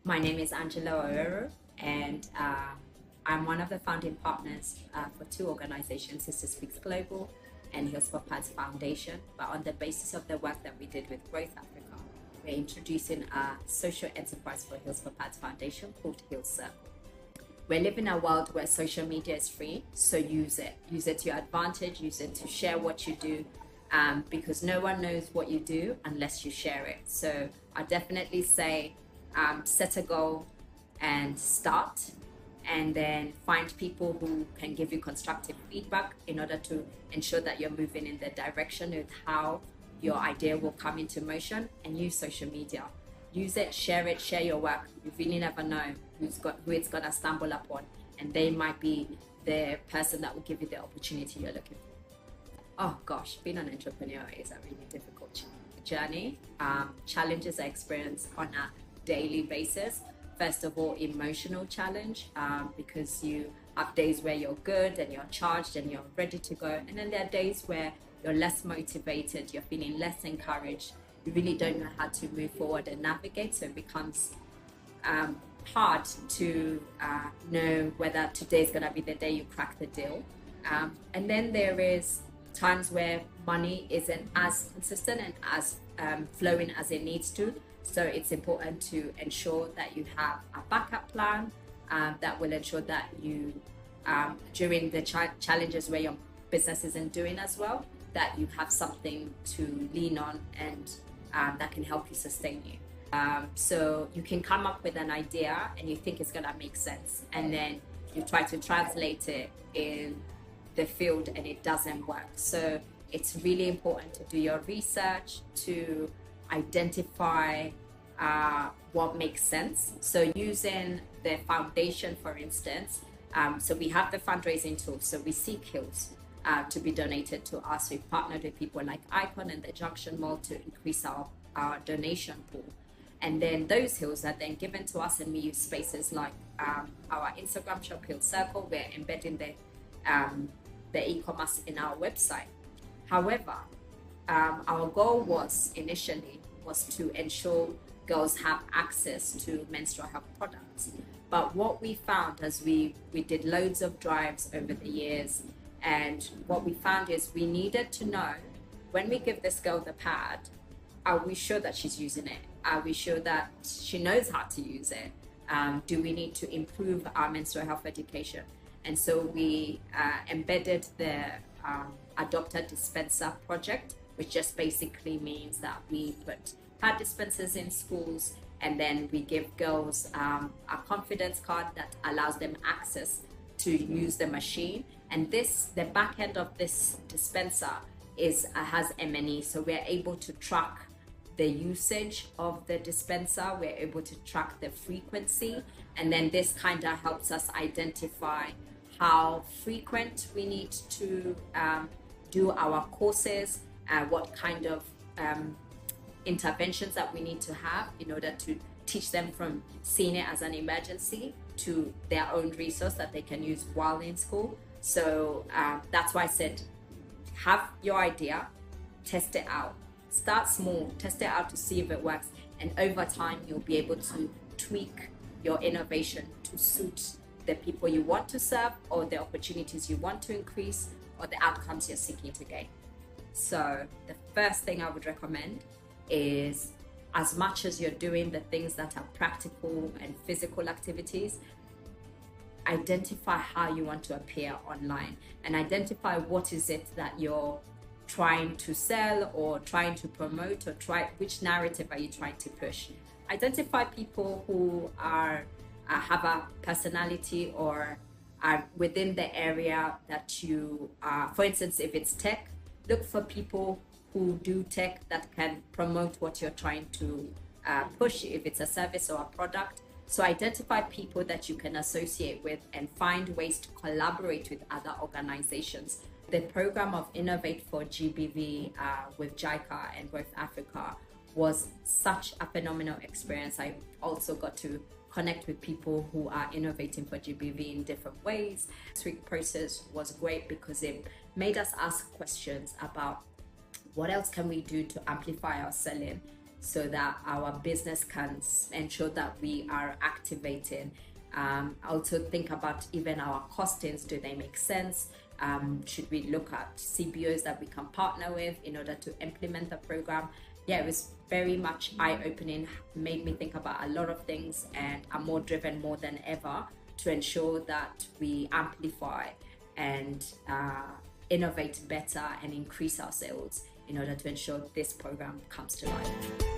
My name is Angela Waweru, and I'm one of the founding partners for two organizations, Sister Speaks Global and Heals for Pads Foundation. But on the basis of the work that we did with Growth Africa, we're introducing a social enterprise for Heals for Pads Foundation called Heal Circle. We live in a world where social media is free, so use it. Use it to your advantage, use it to share what you do, because no one knows what you do unless you share it. So I definitely say set a goal and start, and then find people who can give you constructive feedback in order to ensure that you're moving in the direction of how your idea will come into motion. And use social media. Use it, share your work. You really never know who it's gonna stumble upon, and they might be the person that will give you the opportunity you're looking for. Oh gosh, being an entrepreneur is a really difficult journey. Challenges I experience on a daily basis. First of all, emotional challenge, because you have days where you're good and you're charged and you're ready to go, and then there are days where you're less motivated, you're feeling less encouraged, you really don't know how to move forward and navigate, so it becomes hard to know whether today is going to be the day you crack the deal. And then there is times where money isn't as consistent and as flowing as it needs to. So it's important to ensure that you have a backup plan that will ensure that you, during the challenges where your business isn't doing as well, that you have something to lean on and that can help you sustain you. So you can come up with an idea and you think it's gonna make sense, and then you try to translate it in the field and it doesn't work. So it's really important to do your research, to identify what makes sense. So using the foundation, for instance, so we have the fundraising tool. So we seek hills to be donated to us. We've partnered with people like Icon and the Junction Mall to increase our donation pool. And then those hills are then given to us, and we use spaces like our Instagram shop, Heal Circle. We're embedding the e-commerce in our website. However, our goal was to ensure girls have access to menstrual health products. But what we found as we did loads of drives over the years, and what we found is we needed to know, when we give this girl the pad, are we sure that she's using it? Are we sure that she knows how to use it? Do we need to improve our menstrual health education? And so we embedded the Adopt a Dispenser project, which just basically means that we put pad dispensers in schools, and then we give girls a confidence card that allows them access to use the machine. And the back end of this dispenser has M&E, so we're able to track the usage of the dispenser, we're able to track the frequency, and then this kind of helps us identify how frequent we need to do our courses, what kind of interventions that we need to have in order to teach them from seeing it as an emergency to their own resource that they can use while in school. So that's why I said, have your idea, test it out. Start small, test it out to see if it works. And over time, you'll be able to tweak your innovation to suit the people you want to serve, or the opportunities you want to increase, or the outcomes you're seeking to gain. So the first thing I would recommend is, as much as you're doing the things that are practical and physical activities, identify how you want to appear online, and identify what is it that you're trying to sell or trying to promote, or which narrative are you trying to push. Identify people who have a personality or are within the area that you are. For instance, if it's tech, look for people who do tech that can promote what you're trying to push, if it's a service or a product. So identify people that you can associate with and find ways to collaborate with other organizations. The program of Innovate for GBV with JICA and Growth Africa was such a phenomenal experience. I also got to connect with people who are innovating for GBV in different ways. This week process was great because it made us ask questions about what else can we do to amplify our selling, so that our business can ensure that we are activating. Also think about even our costings. Do they make sense? Should we look at CBOs that we can partner with in order to implement the program? Yeah, it was very much eye-opening, made me think about a lot of things, and I'm more driven more than ever to ensure that we amplify and innovate better and increase our sales in order to ensure this program comes to life.